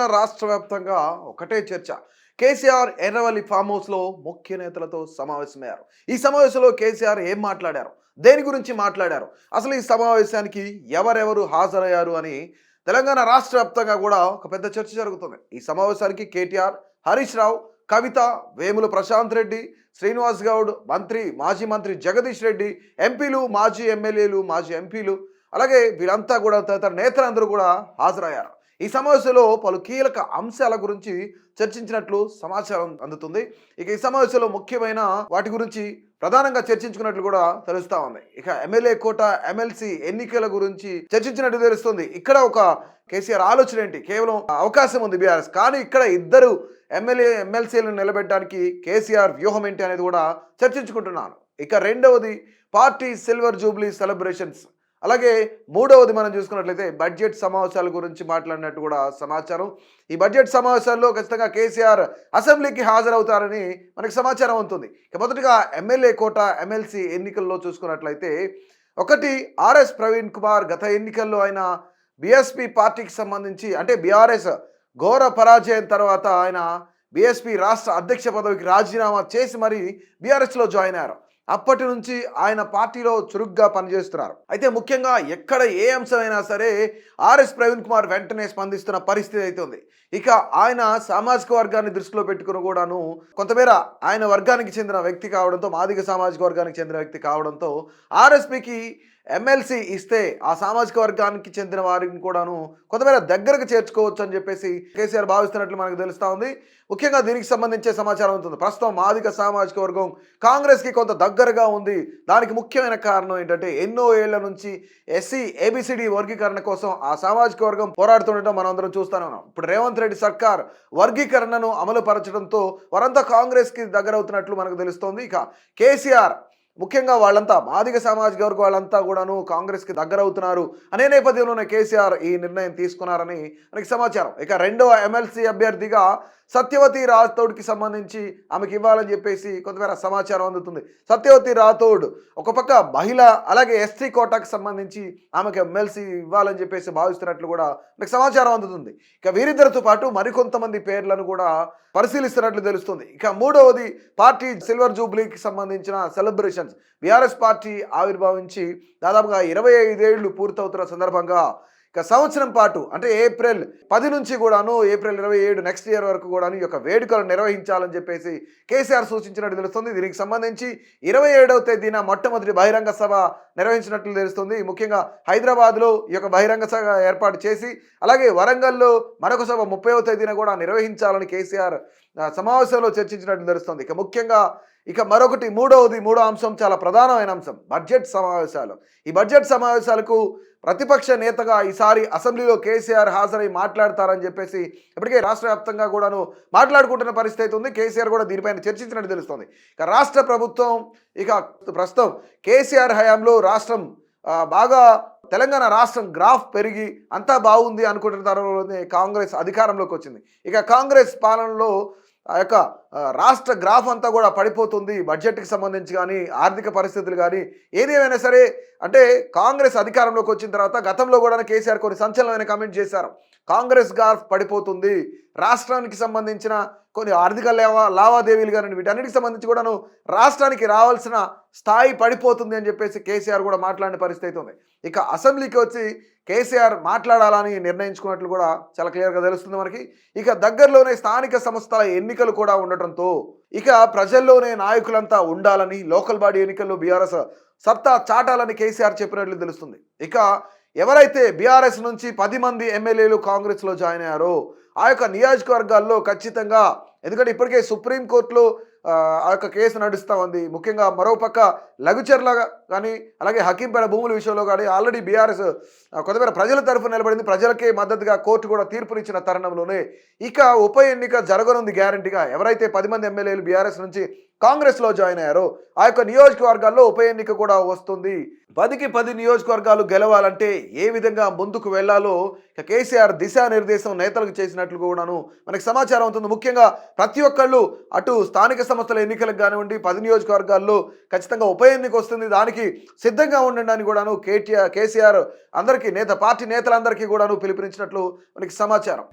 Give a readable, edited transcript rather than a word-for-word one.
తెలంగాణ రాష్ట్ర వ్యాప్తంగా ఒకటే చర్చ. కేసీఆర్ ఎర్రవల్లి ఫామ్ హౌస్‌లో ముఖ్య నేతలతో సమావేశమయ్యారు. ఈ సమావేశంలో కేసీఆర్ ఏం మాట్లాడారు? దేని గురించి మాట్లాడారు? అసలు ఈ సమావేశానికి ఎవరెవరు హాజరయ్యారు అని తెలంగాణ రాష్ట్ర వ్యాప్తంగా కూడా ఒక పెద్ద చర్చ జరుగుతుంది. ఈ సమావేశానికి కేటీఆర్, హరీష్ రావు, కవిత, వేముల ప్రశాంత్ రెడ్డి, శ్రీనివాస్ గౌడ్, మాజీ మంత్రి జగదీష్ రెడ్డి, ఎంపీలు, మాజీ ఎమ్మెల్యేలు, మాజీ ఎంపీలు, అలాగే వీళ్ళంతా కూడా తదితర నేతలందరూ కూడా హాజరయ్యారు. ఈ సమావేశంలో పలు కీలక అంశాల గురించి చర్చించినట్లు సమాచారం అందుతుంది. ఇక ఈ సమావేశంలో ముఖ్యమైన వాటి గురించి ప్రధానంగా చర్చించుకున్నట్లు కూడా తెలుస్తా ఉంది. ఇక ఎమ్మెల్యే కోట, ఎమ్మెల్సీ ఎన్నికల గురించి చర్చించినట్టు తెలుస్తుంది. ఇక్కడ ఒక కేసీఆర్ ఆలోచన ఏంటి? కేవలం అవకాశం ఉంది బీఆర్ఎస్, కానీ ఇక్కడ ఇద్దరు ఎమ్మెల్సీలను నిలబెట్టడానికి కేసీఆర్ వ్యూహం ఏంటి అనేది కూడా చర్చించుకుంటున్నాను. ఇక రెండవది పార్టీ సిల్వర్ జూబ్లీ సెలబ్రేషన్స్, అలాగే మూడవది మనం చూసుకున్నట్లయితే బడ్జెట్ సమావేశాల గురించి మాట్లాడినట్టు కూడా సమాచారం. ఈ బడ్జెట్ సమావేశాల్లో ఖచ్చితంగా కేసీఆర్ అసెంబ్లీకి హాజరవుతారని మనకి సమాచారం ఉంటుంది. ఇక మొదటిగా ఎమ్మెల్యే కోట, ఎమ్మెల్సీ ఎన్నికల్లో చూసుకున్నట్లయితే ఒకటి ఆర్ఎస్ ప్రవీణ్ కుమార్ గత ఎన్నికల్లో ఆయన బీఎస్పీ పార్టీకి సంబంధించి అంటే బీఆర్ఎస్ ఘోర పరాజయం తర్వాత ఆయన బీఎస్పీ రాష్ట్ర అధ్యక్ష పదవికి రాజీనామా చేసి మరి బీఆర్ఎస్లో జాయిన్ అయ్యారు. అప్పటి నుంచి ఆయన పార్టీలో చురుగ్గా పనిచేస్తున్నారు. అయితే ముఖ్యంగా ఎక్కడ ఏ అంశమైనా సరే ఆర్ఎస్ ప్రవీణ్ కుమార్ వెంటనే స్పందిస్తున్న పరిస్థితి అయితే ఉంది. ఇక ఆయన సామాజిక వర్గాన్ని దృష్టిలో పెట్టుకుని కూడాను కొంతమేర ఆయన వర్గానికి చెందిన వ్యక్తి కావడంతో, మాదిగ సామాజిక వర్గానికి చెందిన వ్యక్తి కావడంతో ఆర్ఎస్పీకి ఎమ్మెల్సీ ఇస్తే ఆ సామాజిక వర్గానికి చెందిన వారిని కూడాను కొంతమేర దగ్గరకు చేర్చుకోవచ్చు అని చెప్పేసి కేసీఆర్ భావిస్తున్నట్లు మనకు తెలుస్తూ ఉంది. ముఖ్యంగా దీనికి సంబంధించే సమాచారం ఉంటుంది. ప్రస్తుతం మాదిగ సామాజిక వర్గం కాంగ్రెస్కి కొంత దగ్గరగా ఉంది. దానికి ముఖ్యమైన కారణం ఏంటంటే ఎన్నో ఏళ్ల నుంచి ఎస్సీ ఏబిసిడి వర్గీకరణ కోసం ఆ సామాజిక వర్గం పోరాడుతుండటం మనం అందరం చూస్తూనే ఉన్నాం. ఇప్పుడు రేవంత్ రెడ్డి సర్కార్ వర్గీకరణను అమలు పరచడంతో వారంతా కాంగ్రెస్కి దగ్గరవుతున్నట్లు మనకు తెలుస్తోంది. ఇక కేసీఆర్ ముఖ్యంగా వాళ్ళంతా మాదిగ సామాజిక వర్గం వాళ్ళంతా కూడాను కాంగ్రెస్కి దగ్గరవుతున్నారు అనే నేపథ్యంలోనే కేసీఆర్ ఈ నిర్ణయం తీసుకున్నారని మనకి సమాచారం. ఇక రెండవ ఎమ్మెల్సీ అభ్యర్థిగా సత్యవతి రాథోడ్కి సంబంధించి ఆమెకి ఇవ్వాలని చెప్పేసి కొంతమేర సమాచారం అందుతుంది. సత్యవతి రాథోడ్ ఒక పక్క మహిళ, అలాగే ఎస్టీ కోటాకి సంబంధించి ఆమెకి ఎమ్మెల్సీ ఇవ్వాలని చెప్పేసి భావిస్తున్నట్లు కూడా మనకు సమాచారం అందుతుంది. ఇక వీరిద్దరితో పాటు మరికొంతమంది పేర్లను కూడా పరిశీలిస్తున్నట్లు తెలుస్తుంది. ఇక మూడవది పార్టీ సిల్వర్ జూబ్లీకి సంబంధించిన సెలబ్రేషన్స్. బీఆర్ఎస్ పార్టీ ఆవిర్భావించి దాదాపుగా 25 ఏళ్లు పూర్తవుతున్న సందర్భంగా ఇక సంవత్సరం పాటు అంటే ఏప్రిల్ 10 నుంచి కూడాను ఏప్రిల్ 27 నెక్స్ట్ ఇయర్ వరకు కూడాను ఈ యొక్క వేడుకలు నిర్వహించాలని చెప్పేసి కేసీఆర్ సూచించినట్టు తెలుస్తుంది. దీనికి సంబంధించి 27వ తేదీన మొట్టమొదటి బహిరంగ సభ నిర్వహించినట్లు తెలుస్తుంది. ముఖ్యంగా హైదరాబాద్లో ఈ యొక్క బహిరంగ సభ ఏర్పాటు చేసి, అలాగే వరంగల్లో మరొక సభ 30వ తేదీన కూడా నిర్వహించాలని కేసీఆర్ సమావేశంలో చర్చించినట్లు తెలుస్తుంది. ఇక ముఖ్యంగా మూడో అంశం చాలా ప్రధానమైన అంశం బడ్జెట్ సమావేశాలు. ఈ బడ్జెట్ సమావేశాలకు ప్రతిపక్ష నేతగా ఈసారి అసెంబ్లీలో కేసీఆర్ హాజరై మాట్లాడతారని చెప్పేసి ఇప్పటికే రాష్ట్ర వ్యాప్తంగా కూడాను మాట్లాడుకుంటున్న పరిస్థితి అయితే ఉంది. కేసీఆర్ కూడా దీనిపైన చర్చించినట్టు తెలుస్తుంది. ఇక రాష్ట్ర ప్రభుత్వం ప్రస్తుతం కేసీఆర్ హయాంలో రాష్ట్రం బాగా తెలంగాణ రాష్ట్రం గ్రాఫ్ పెరిగి అంతా బాగుంది అనుకుంటున్న తరుణంలోనే కాంగ్రెస్ అధికారంలోకి వచ్చింది. ఇక కాంగ్రెస్ పాలనలో ఆ యొక్క రాష్ట్ర గ్రాఫ్ అంతా కూడా పడిపోతుంది. బడ్జెట్కి సంబంధించి కానీ, ఆర్థిక పరిస్థితులు కానీ ఏది ఏమైనా సరే అంటే కాంగ్రెస్ అధికారంలోకి వచ్చిన తర్వాత గతంలో కూడా కేసీఆర్ కొన్ని సంచలనమైన కామెంట్ చేశారు. కాంగ్రెస్ గ్రాఫ్ పడిపోతుంది, రాష్ట్రానికి సంబంధించిన కొన్ని ఆర్థిక లావాదేవీలు కానీ వీటన్నిటికి సంబంధించి కూడాను రాష్ట్రానికి రావాల్సిన స్థాయి పడిపోతుంది అని చెప్పేసి కేసీఆర్ కూడా మాట్లాడిన పరిస్థితి ఉంది. ఇక అసెంబ్లీకి వచ్చి కేసీఆర్ మాట్లాడాలని నిర్ణయించుకున్నట్లు కూడా చాలా క్లియర్గా తెలుస్తుంది మనకి. ఇక దగ్గరలోనే స్థానిక సంస్థల ఎన్నికలు కూడా ఉండటంతో ఇక ప్రజల్లోనే నాయకులంతా ఉండాలని, లోకల్ బాడీ ఎన్నికల్లో బీఆర్ఎస్ సత్తా చాటాలని కేసీఆర్ చెప్పినట్లు తెలుస్తుంది. ఇక ఎవరైతే బీఆర్ఎస్ నుంచి 10 మంది ఎమ్మెల్యేలు కాంగ్రెస్లో జాయిన్ అయ్యారో ఆ యొక్క నియోజకవర్గాల్లో ఖచ్చితంగా, ఎందుకంటే ఇప్పటికే సుప్రీంకోర్టులో ఆ యొక్క కేసు నడుస్తూ ఉంది. ముఖ్యంగా మరోపక్క లఘుచర్ల కానీ, అలాగే హకీంపేట భూముల విషయంలో కానీ ఆల్రెడీ బీఆర్ఎస్ కొంతమేర ప్రజల తరఫున నిలబడింది. ప్రజలకే మద్దతుగా కోర్టు కూడా తీర్పునిచ్చిన తరుణంలోనే ఇక ఉప ఎన్నిక జరగనుంది గ్యారంటీగా. ఎవరైతే 10 మంది ఎమ్మెల్యేలు బీఆర్ఎస్ నుంచి కాంగ్రెస్లో జాయిన్ అయ్యారో ఆ యొక్క నియోజకవర్గాల్లో ఉప ఎన్నిక కూడా వస్తుంది. 10కి 10 నియోజకవర్గాలు గెలవాలంటే ఏ విధంగా ముందుకు వెళ్లాలో కేసీఆర్ దిశానిర్దేశం నేతలకు చేసినట్లు కూడాను మనకు సమాచారం అవుతుంది. ముఖ్యంగా ప్రతి ఒక్కళ్ళు అటు స్థానిక సంస్థల ఎన్నికలకు కానివ్వండి, 10 నియోజకవర్గాల్లో ఖచ్చితంగా ఉప ఎన్నిక వస్తుంది, దానికి సిద్ధంగా ఉండండి అని కూడాను కేసీఆర్ పార్టీ నేతలందరికీ కూడాను పిలుపునిచ్చినట్లు మనకి సమాచారం.